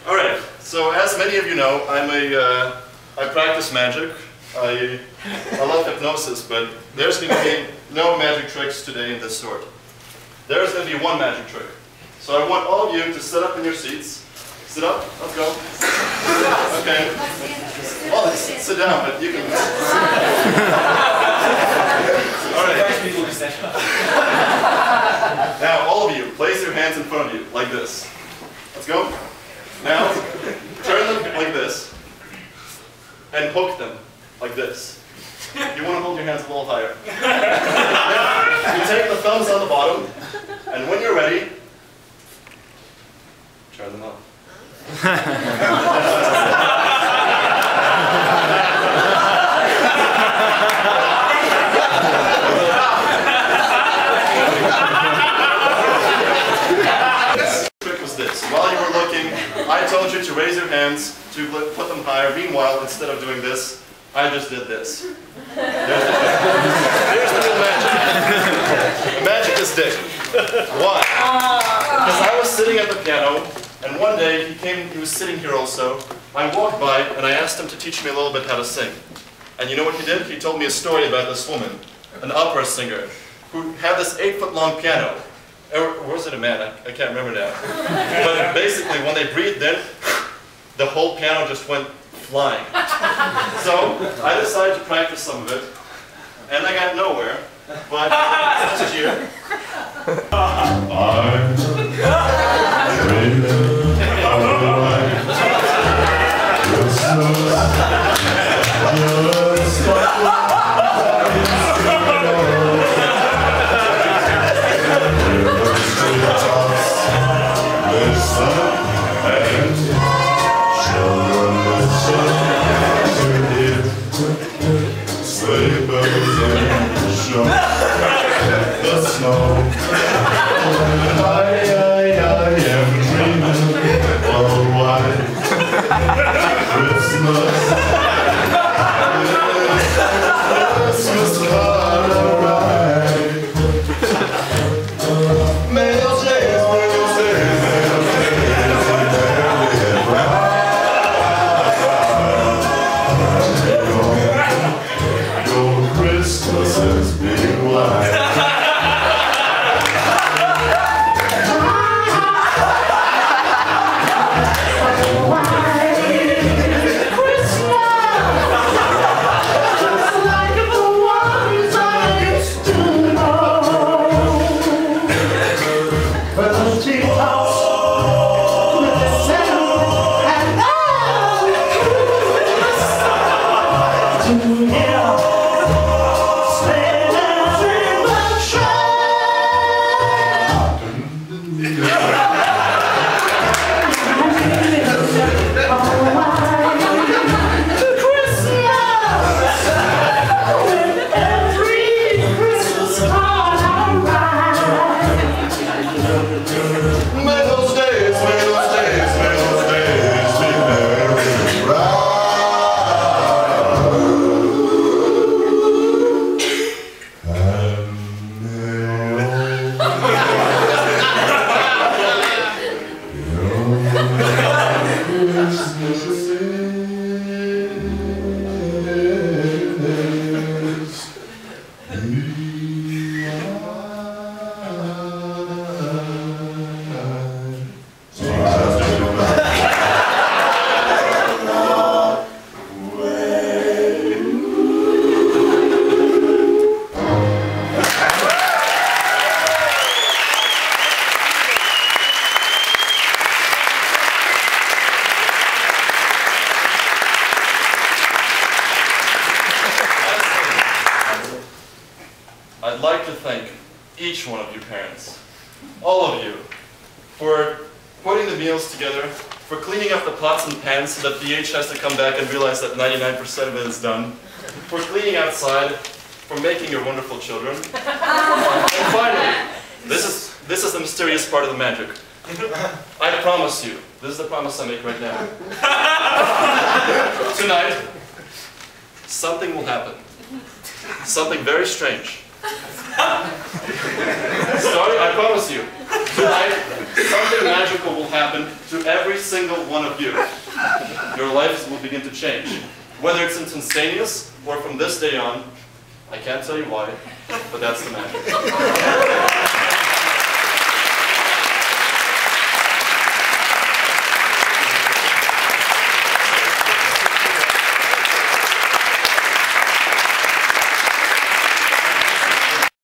Alright, so as many of you know, I practice magic. I love hypnosis, but there's going to be no magic tricks today in this sort. There's going to be one magic trick. So I want all of you to sit up in your seats. Sit up, let's go. Okay. Well, sit down, but you can... Alright. Now, all of you, place your hands in front of you, like this. Let's go. Now, turn them like this, and hook them like this. You want to hold your hands a little higher. Now, you take the thumbs on the bottom, and when you're ready, turn them up. While you were looking, I told you to raise your hands, to put them higher. Meanwhile, instead of doing this, I just did this. Here's the real magic. The magic is dick. Why? Because I was sitting at the piano, and one day he was sitting here also. I walked by, and I asked him to teach me a little bit how to sing. And you know what he did? He told me a story about this woman, an opera singer, who had this 8-foot-long piano. Or was it a man? I can't remember now. But basically, when they breathed in, the whole piano just went flying. So I decided to practice some of it, and I got nowhere. But last year, I'm dreaming of a life just like I'd like to thank each one of you parents, all of you, for putting the meals together, for cleaning up the pots and pans so that BH has to come back and realize that 99% of it is done, for cleaning outside, for making your wonderful children. And finally, this is the mysterious part of the magic. I promise you, this is the promise I make right now. Tonight, something will happen. Something very strange. Sorry, I promise you. Tonight, something magical will happen to every single one of you. Your lives will begin to change. Whether it's instantaneous or from this day on, I can't tell you why, but that's the magic.